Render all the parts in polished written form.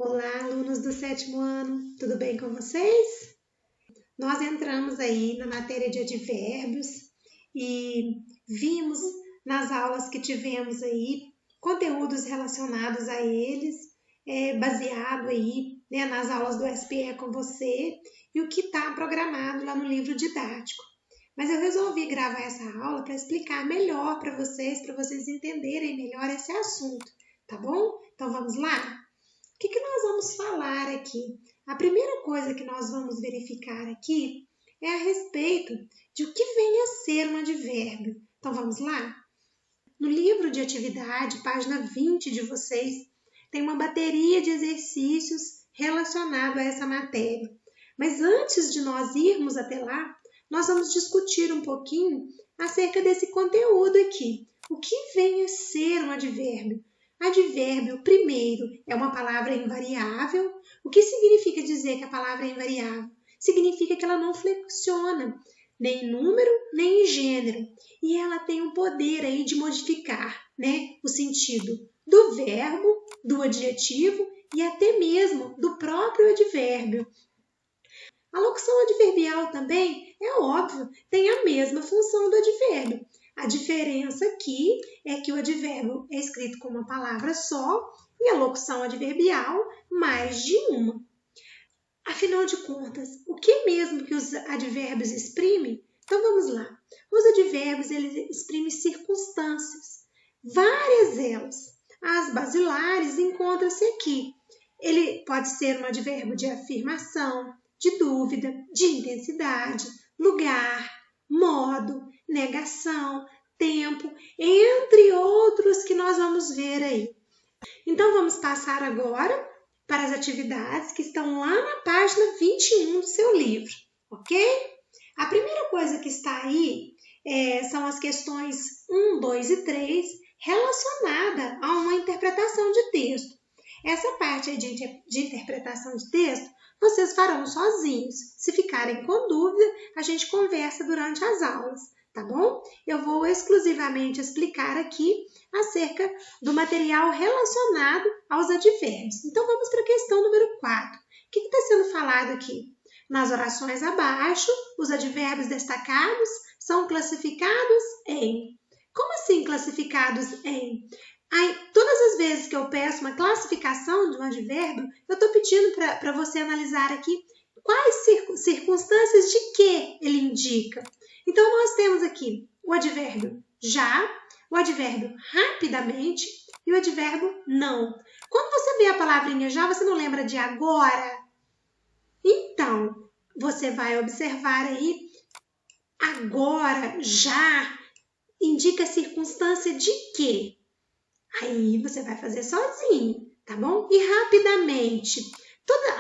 Olá, alunos do 7º ano, tudo bem com vocês? Nós entramos aí na matéria de advérbios e vimos nas aulas que tivemos aí conteúdos relacionados a eles, baseado aí, né, nas aulas do SPE com você e o que está programado lá no livro didático. Mas eu resolvi gravar essa aula para explicar melhor para vocês entenderem melhor esse assunto, tá bom? Então vamos lá? O que nós vamos falar aqui? A primeira coisa que nós vamos verificar aqui é a respeito de o que vem a ser um advérbio. Então vamos lá? No livro de atividade, página 20 de vocês, tem uma bateria de exercícios relacionados a essa matéria. Mas antes de nós irmos até lá, nós vamos discutir um pouquinho acerca desse conteúdo aqui. O que vem a ser um advérbio? Advérbio, primeiro, é uma palavra invariável. O que significa dizer que a palavra é invariável? Significa que ela não flexiona, nem em número, nem em gênero. E ela tem o poder aí de modificar, né, o sentido do verbo, do adjetivo e até mesmo do próprio advérbio. A locução adverbial também, é óbvio, tem a mesma função do advérbio. A diferença aqui é que o advérbio é escrito com uma palavra só e a locução adverbial mais de uma. Afinal de contas, o que mesmo que os advérbios exprimem? Então vamos lá. Os advérbios eles exprimem circunstâncias, várias delas. As basilares encontram-se aqui. Ele pode ser um advérbio de afirmação, de dúvida, de intensidade, lugar, modo, negação, tempo, entre outros que nós vamos ver aí. Então, vamos passar agora para as atividades que estão lá na página 21 do seu livro, ok? A primeira coisa que está aí são as questões 1, 2 e 3 relacionada a uma interpretação de texto. Essa parte de interpretação de texto vocês farão sozinhos. Se ficarem com dúvida, a gente conversa durante as aulas, tá bom? Eu vou exclusivamente explicar aqui acerca do material relacionado aos advérbios. Então, vamos para a questão número 4. O que está sendo falado aqui? Nas orações abaixo, os advérbios destacados são classificados em... Como assim classificados em? Todas as vezes que eu peço uma classificação de um advérbio, eu estou pedindo para você analisar aqui quais circunstâncias de que ele indica. Então, nós temos aqui o advérbio já, o advérbio rapidamente e o advérbio não. Quando você vê a palavrinha já, você não lembra de agora? Então, você vai observar aí, agora, já, indica circunstância de que? Aí você vai fazer sozinho, tá bom? E rapidamente,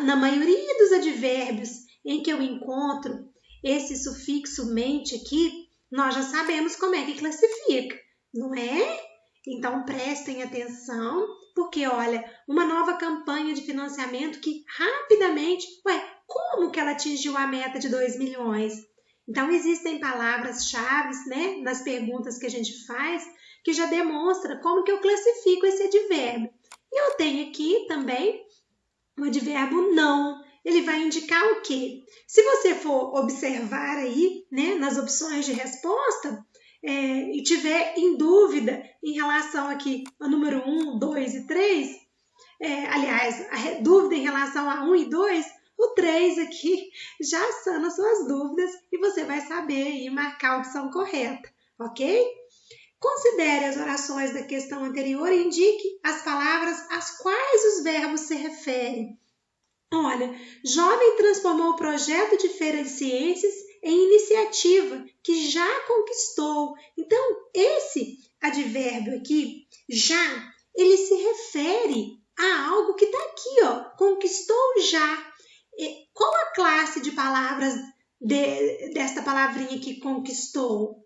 na maioria dos advérbios em que eu encontro esse sufixo mente aqui, nós já sabemos como é que classifica, não é? Então prestem atenção, porque olha, uma nova campanha de financiamento que rapidamente, como que ela atingiu a meta de 2 milhões? Então existem palavras-chave, né, nas perguntas que a gente faz, que já demonstra como que eu classifico esse advérbio. E eu tenho aqui também o advérbio não. Ele vai indicar o quê? Se você for observar aí, né, nas opções de resposta, e tiver em dúvida em relação aqui ao número 1, 2 e 3, aliás, a dúvida em relação a 1 e 2, o 3 aqui já sana suas dúvidas e você vai saber aí marcar a opção correta, ok? Considere as orações da questão anterior e indique as palavras às quais os verbos se referem. Olha, jovem transformou o projeto de feira de ciências em iniciativa que já conquistou. Então, esse advérbio aqui, já, ele se refere a algo que está aqui, ó, conquistou já. Qual a classe de palavras desta palavrinha que conquistou?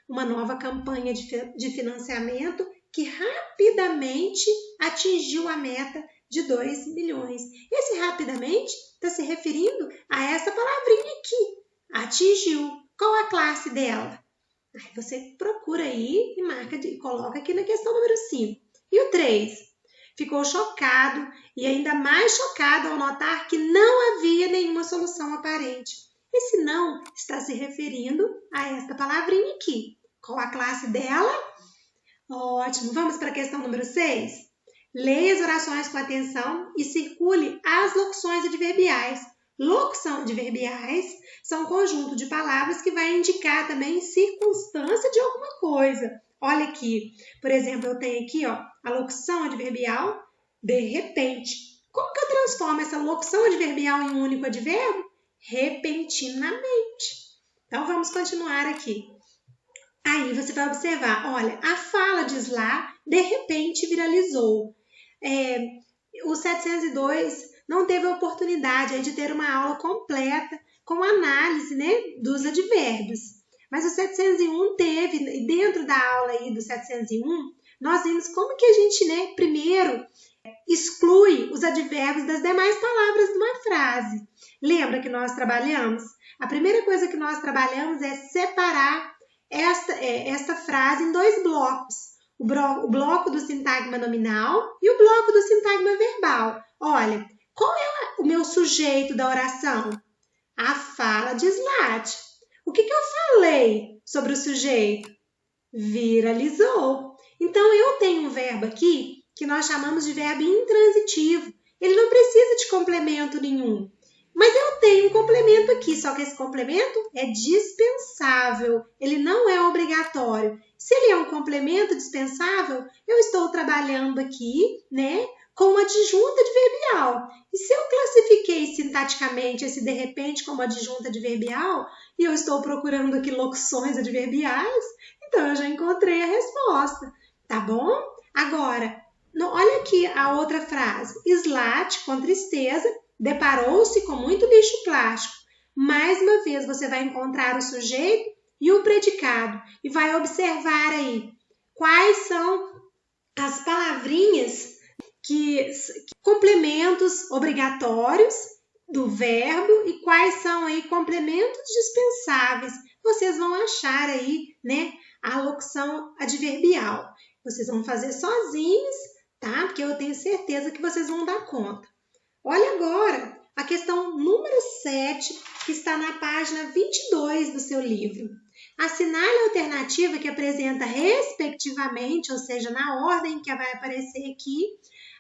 Uma nova campanha de financiamento que rapidamente atingiu a meta de 2 milhões. Esse rapidamente está se referindo a essa palavrinha aqui, atingiu. Qual a classe dela? Aí você procura aí e marca e coloca aqui na questão número 5. E o 3? ficou chocado e ainda mais chocado ao notar que não havia nenhuma solução aparente. Esse não está se referindo a esta palavrinha aqui. Qual a classe dela? Ótimo. Vamos para a questão número 6? Leia as orações com atenção e circule as locuções adverbiais. Locução adverbiais são um conjunto de palavras que vai indicar também circunstância de alguma coisa. Olha aqui, por exemplo, eu tenho aqui ó, a locução adverbial de repente. Como que eu transformo essa locução adverbial em um único advérbio? Repentinamente. Então, vamos continuar aqui. Aí você vai observar, olha, a fala diz lá, de repente viralizou. O 702 não teve a oportunidade de ter uma aula completa com análise, né, dos advérbios. Mas o 701 teve, e dentro da aula aí do 701, nós vimos como que a gente, né, primeiro exclui os advérbios das demais palavras de uma frase. Lembra que nós trabalhamos? A primeira coisa que nós trabalhamos é separar esta frase em dois blocos. O bloco do sintagma nominal e o bloco do sintagma verbal. Olha, qual é o meu sujeito da oração? A fala de Slade. O que eu falei sobre o sujeito? Viralizou. Então, eu tenho um verbo aqui que nós chamamos de verbo intransitivo. Ele não precisa de complemento nenhum. Mas eu tenho um complemento aqui, só que esse complemento é dispensável. Ele não é obrigatório. Se ele é um complemento dispensável, eu estou trabalhando aqui, né, com uma adjunta adverbial. E se eu classifiquei sintaticamente esse de repente como adjunta adverbial, e eu estou procurando aqui locuções adverbiais, então eu já encontrei a resposta, tá bom? Agora, olha aqui a outra frase. Slade, com tristeza, deparou-se com muito lixo plástico. Mais uma vez, você vai encontrar o sujeito e o predicado e vai observar aí quais são as palavrinhas complementos obrigatórios do verbo e quais são aí complementos dispensáveis. Vocês vão achar aí, né, a locução adverbial. Vocês vão fazer sozinhos, tá? Porque eu tenho certeza que vocês vão dar conta. Olha agora a questão número 7, que está na página 22 do seu livro. Assinale a alternativa que apresenta respectivamente, ou seja, na ordem que vai aparecer aqui,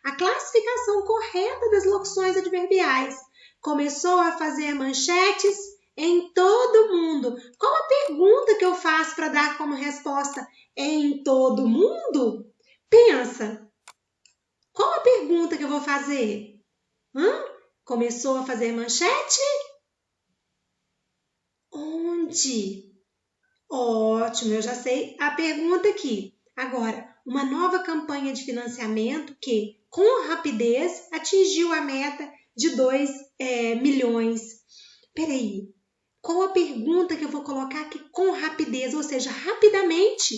a classificação correta das locuções adverbiais. Começou a fazer manchetes em todo mundo. Qual a pergunta que eu faço para dar como resposta em todo mundo? Pensa. Qual a pergunta que eu vou fazer? Começou a fazer manchete? Onde? Ótimo, eu já sei a pergunta aqui. Agora, uma nova campanha de financiamento que, com rapidez, atingiu a meta de 2 milhões. Peraí, qual a pergunta que eu vou colocar aqui com rapidez? Ou seja, rapidamente.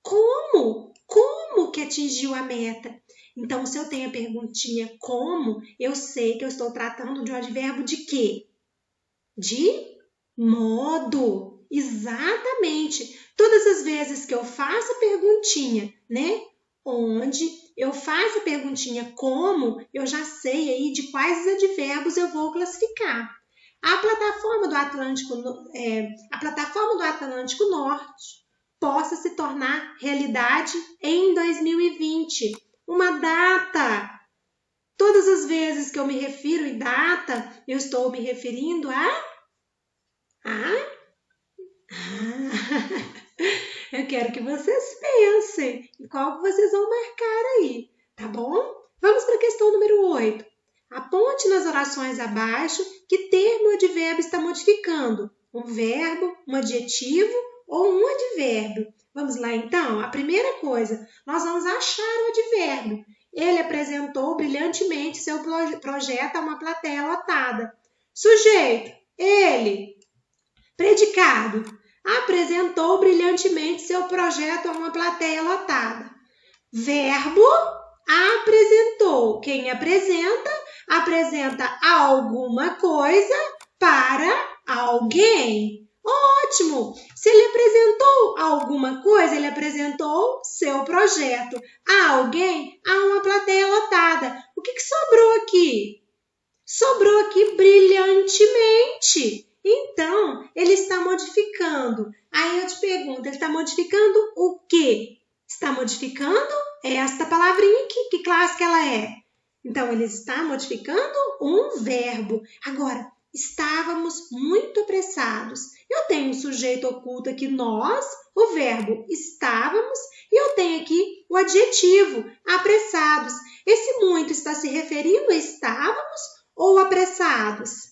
Como? Como que atingiu a meta? Então, se eu tenho a perguntinha como, eu sei que eu estou tratando de um advérbio de quê? De modo. Exatamente. Todas as vezes que eu faço a perguntinha, né? Onde eu faço a perguntinha como, eu já sei aí de quais advérbios eu vou classificar. A plataforma do Atlântico Norte possa se tornar realidade em 2020. Uma data. Todas as vezes que eu me refiro em data, eu estou me referindo eu quero que vocês pensem em qual que vocês vão marcar aí, tá bom? Vamos para a questão número 8. Aponte nas orações abaixo que termo o advérbio está modificando. Um verbo, um adjetivo ou um advérbio. Vamos lá então? A primeira coisa, nós vamos achar o advérbio. Ele apresentou brilhantemente seu projeto a uma plateia lotada. Sujeito, ele. Predicado, apresentou brilhantemente seu projeto a uma plateia lotada. Verbo, apresentou. Quem apresenta alguma coisa para alguém. Ótimo! Se ele apresentou alguma coisa, ele apresentou seu projeto. A alguém, a uma plateia lotada. O que sobrou aqui? Sobrou aqui brilhantemente. Então, ele está modificando. Aí eu te pergunto, ele está modificando o quê? Está modificando esta palavrinha aqui. Que classe que ela é? Então, ele está modificando um verbo. Agora, estávamos muito apressados. Eu tenho um sujeito oculto aqui, nós, o verbo estávamos, e eu tenho aqui o adjetivo, apressados. Esse muito está se referindo a estávamos ou apressados?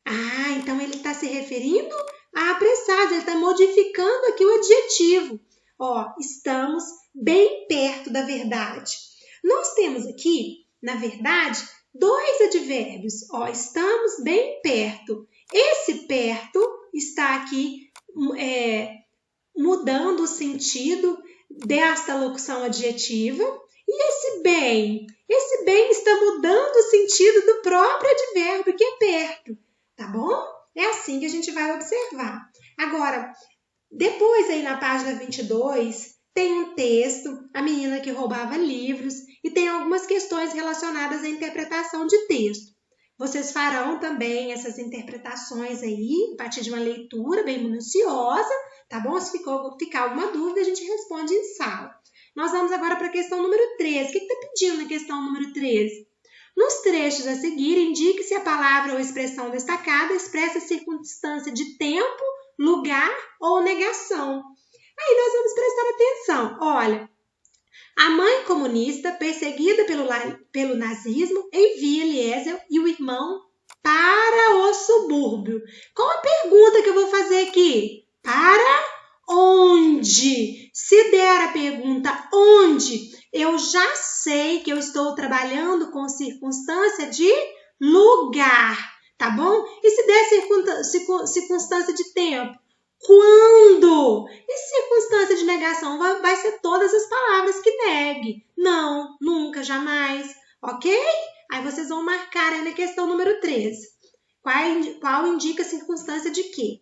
Ah, então ele está se referindo a apressados, ele está modificando aqui o adjetivo. Ó, estamos bem perto da verdade. Nós temos aqui, na verdade, dois advérbios. Ó, estamos bem perto. Esse perto está aqui mudando o sentido desta locução adjetiva. E esse bem está mudando o sentido do próprio advérbio, que é perto. Tá bom? É assim que a gente vai observar. Agora, depois aí na página 22, tem um texto, a menina que roubava livros, e tem algumas questões relacionadas à interpretação de texto. Vocês farão também essas interpretações aí, a partir de uma leitura bem minuciosa, tá bom? Se ficar alguma dúvida, a gente responde em sala. Nós vamos agora para a questão número 13. O que está pedindo na questão número 13? Nos trechos a seguir, indique se a palavra ou expressão destacada expressa circunstância de tempo, lugar ou negação. Aí nós vamos prestar atenção. Olha, a mãe comunista, perseguida pelo nazismo, envia Eliezer e o irmão para o subúrbio. Qual a pergunta que eu vou fazer aqui? Para onde? Se der a pergunta onde, eu já sei que eu estou trabalhando com circunstância de lugar, tá bom? E se der circunstância de tempo? Quando? E circunstância de negação vai ser todas as palavras que negue. Não, nunca, jamais. Ok? Aí vocês vão marcar aí na questão número 13. Qual indica a circunstância de quê?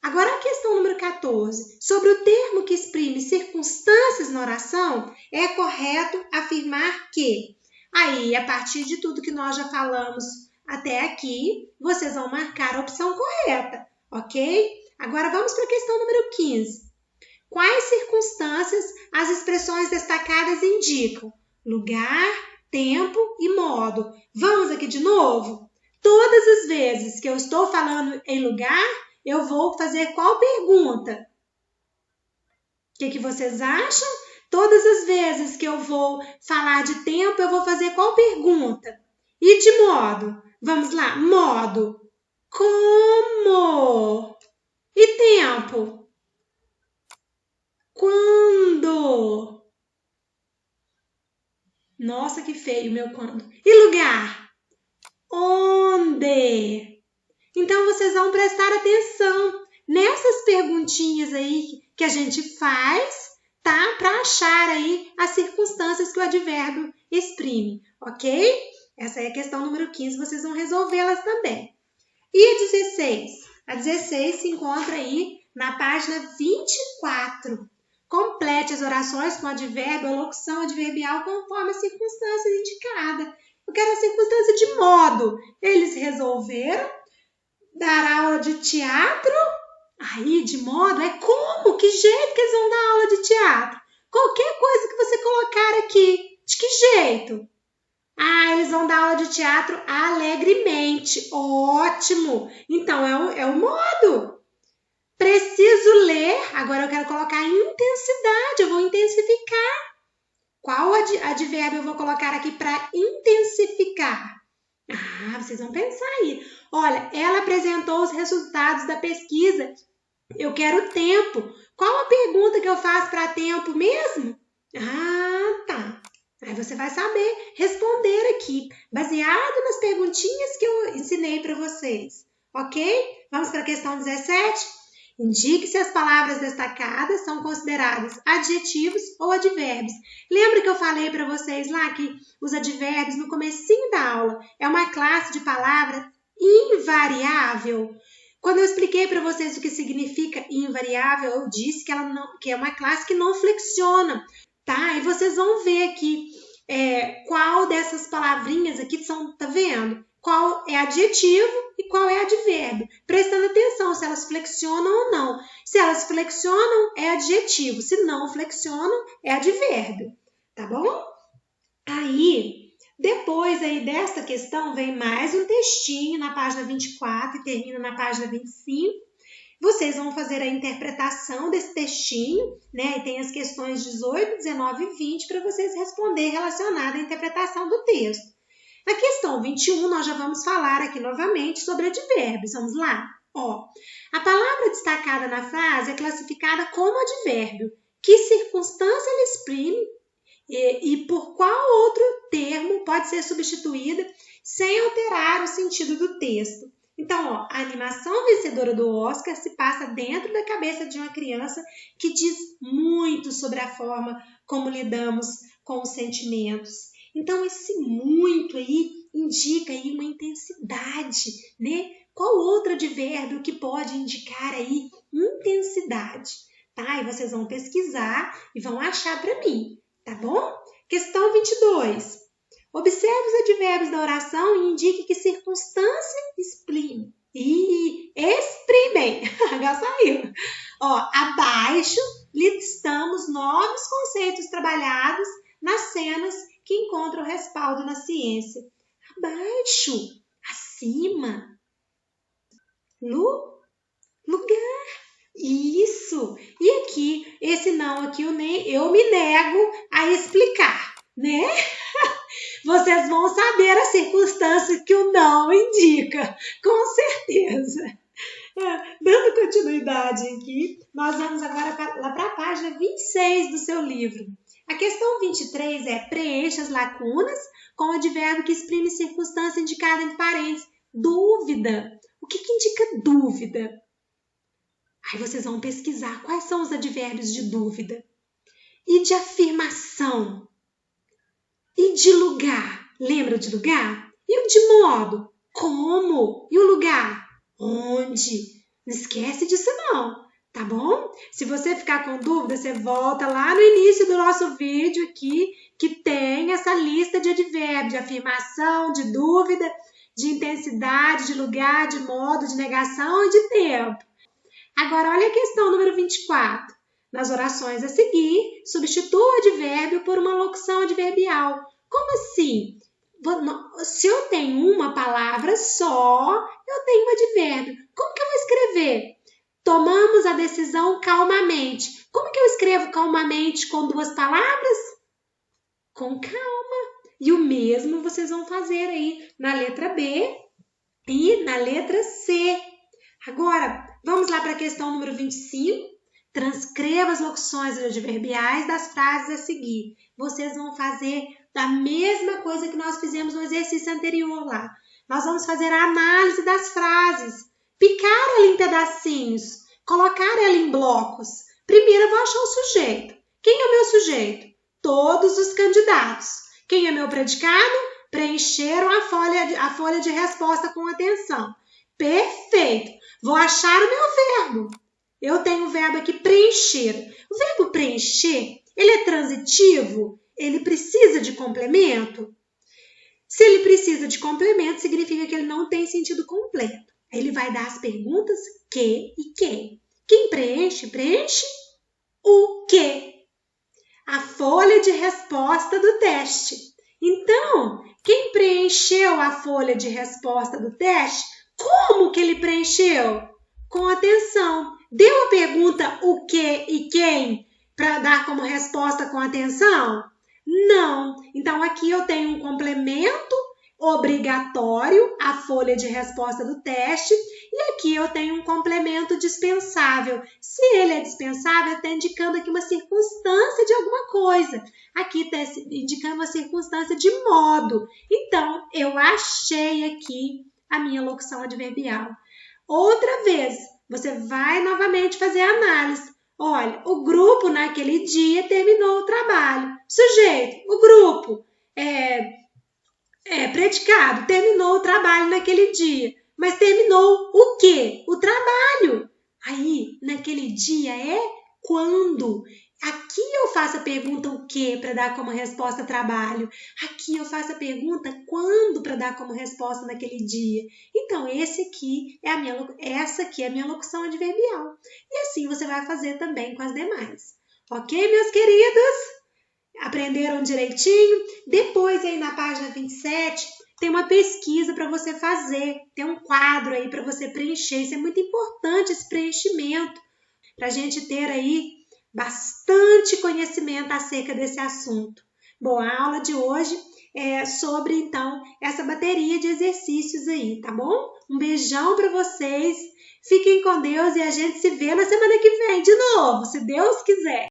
Agora a questão número 14. Sobre o termo que exprime circunstâncias na oração, é correto afirmar que. Aí, a partir de tudo que nós já falamos até aqui, vocês vão marcar a opção correta, ok? Agora vamos para a questão número 15. Quais circunstâncias as expressões destacadas indicam? Lugar, tempo e modo. Vamos aqui de novo? Todas as vezes que eu estou falando em lugar, eu vou fazer qual pergunta? O que vocês acham? Todas as vezes que eu vou falar de tempo, eu vou fazer qual pergunta? E de modo? Vamos lá, modo. Como? E tempo? Quando? Nossa, que feio meu quando. E lugar? Onde? Então, vocês vão prestar atenção nessas perguntinhas aí que a gente faz, tá? Para achar aí as circunstâncias que o advérbio exprime, ok? Essa é a questão número 15, vocês vão resolvê-las também. E a 16? A 16 se encontra aí na página 24. Complete as orações com advérbio ou locução adverbial conforme a circunstância indicada. Eu quero a circunstância de modo. Eles resolveram dar aula de teatro? Aí, de modo, é como? Que jeito que eles vão dar aula de teatro? Qualquer coisa que você colocar aqui. De que jeito? Ah, eles vão dar aula de teatro alegremente. Ótimo! Então, é o modo. Preciso ler. Agora eu quero colocar intensidade. Eu vou intensificar. Qual advérbio eu vou colocar aqui para intensificar? Ah, vocês vão pensar aí. Olha, ela apresentou os resultados da pesquisa. Eu quero tempo. Qual a pergunta que eu faço para tempo mesmo? Ah, tá. Aí você vai saber responder aqui, baseado nas perguntinhas que eu ensinei para vocês. Ok? Vamos para a questão 17? Indique se as palavras destacadas são consideradas adjetivos ou advérbios. Lembra que eu falei para vocês lá que os advérbios no comecinho da aula é uma classe de palavra invariável? Quando eu expliquei para vocês o que significa invariável, eu disse que é uma classe que não flexiona, tá? E vocês vão ver aqui qual dessas palavrinhas aqui são, tá vendo? Qual é adjetivo e qual é advérbio. Prestando atenção se elas flexionam ou não. Se elas flexionam, é adjetivo. Se não flexionam, é advérbio. Tá bom? Aí, depois aí desta questão, vem mais um textinho na página 24 e termina na página 25. Vocês vão fazer a interpretação desse textinho, né? E tem as questões 18, 19 e 20 para vocês responder relacionada à interpretação do texto. Na questão 21, nós já vamos falar aqui novamente sobre advérbios. Vamos lá? Ó, a palavra destacada na frase é classificada como advérbio. Que circunstância ela exprime e por qual outro termo pode ser substituída sem alterar o sentido do texto? Então, ó, a animação vencedora do Oscar se passa dentro da cabeça de uma criança que diz muito sobre a forma como lidamos com os sentimentos. Então, esse muito aí indica aí uma intensidade, né? Qual outro advérbio que pode indicar aí intensidade? Tá? E vocês vão pesquisar e vão achar para mim, tá bom? Questão 22. Observe os advérbios da oração e indique que circunstância exprime. Exprimem. Já saiu. Ó, abaixo listamos novos conceitos trabalhados nas cenas que encontram respaldo na ciência. Abaixo, acima, lugar. Isso. E aqui, esse não aqui eu me nego a explicar, né? Vocês vão saber a circunstância que o não indica, com certeza. Dando continuidade aqui, nós vamos agora lá para a página 26 do seu livro. A questão 23 é preencha as lacunas com o advérbio que exprime circunstância indicada entre parênteses. Dúvida. O que indica dúvida? Aí vocês vão pesquisar quais são os advérbios de dúvida. E de afirmação. E de lugar. Lembra de lugar? E o de modo? Como? E o lugar? Onde? Não esquece disso não, tá bom? Se você ficar com dúvida, você volta lá no início do nosso vídeo aqui, que tem essa lista de advérbios, de afirmação, de dúvida, de intensidade, de lugar, de modo, de negação e de tempo. Agora, olha a questão número 24. Nas orações a seguir, substitua o advérbio por uma locução adverbial. Como assim? Se eu tenho uma palavra só, eu tenho um advérbio. Como que eu vou escrever? Tomamos a decisão calmamente. Como que eu escrevo calmamente com duas palavras? Com calma. E o mesmo vocês vão fazer aí na letra B e na letra C. Agora, vamos lá para a questão número 25. Transcreva as locuções adverbiais das frases a seguir. Vocês vão fazer a mesma coisa que nós fizemos no exercício anterior lá. Nós vamos fazer a análise das frases, picar ela em pedacinhos, colocar ela em blocos. Primeiro eu vou achar o sujeito. Quem é o meu sujeito? Todos os candidatos. Quem é meu predicado? Preencheram a folha de resposta com atenção. Perfeito. Vou achar o meu verbo. Eu tenho o verbo aqui preencher. O verbo preencher, ele é transitivo? Ele precisa de complemento? Se ele precisa de complemento, significa que ele não tem sentido completo. Ele vai dar as perguntas que e quem. Quem preenche, preenche o que? A folha de resposta do teste. Então, quem preencheu a folha de resposta do teste, como que ele preencheu? Com atenção. Deu a pergunta o que e quem para dar como resposta com atenção? Não. Então, aqui eu tenho um complemento obrigatório, a folha de resposta do teste, e aqui eu tenho um complemento dispensável. Se ele é dispensável, está indicando aqui uma circunstância de alguma coisa. Aqui está indicando uma circunstância de modo. Então, eu achei aqui a minha locução adverbial. Outra vez, você vai novamente fazer a análise. Olha, o grupo naquele dia terminou o trabalho. Sujeito, o grupo predicado terminou o trabalho naquele dia. mas terminou o quê? O trabalho. Aí, naquele dia é quando? Aqui eu faço a pergunta o quê para dar como resposta trabalho. Aqui eu faço a pergunta quando para dar como resposta naquele dia. Então, essa aqui é a minha locução adverbial. E assim você vai fazer também com as demais. Ok, meus queridos? Aprenderam direitinho? Depois aí na página 27 tem uma pesquisa para você fazer. Tem um quadro aí para você preencher. Isso é muito importante, esse preenchimento, para a gente ter aí bastante conhecimento acerca desse assunto. Bom, a aula de hoje é sobre, então, essa bateria de exercícios aí, tá bom? Um beijão para vocês, fiquem com Deus e a gente se vê na semana que vem de novo, se Deus quiser.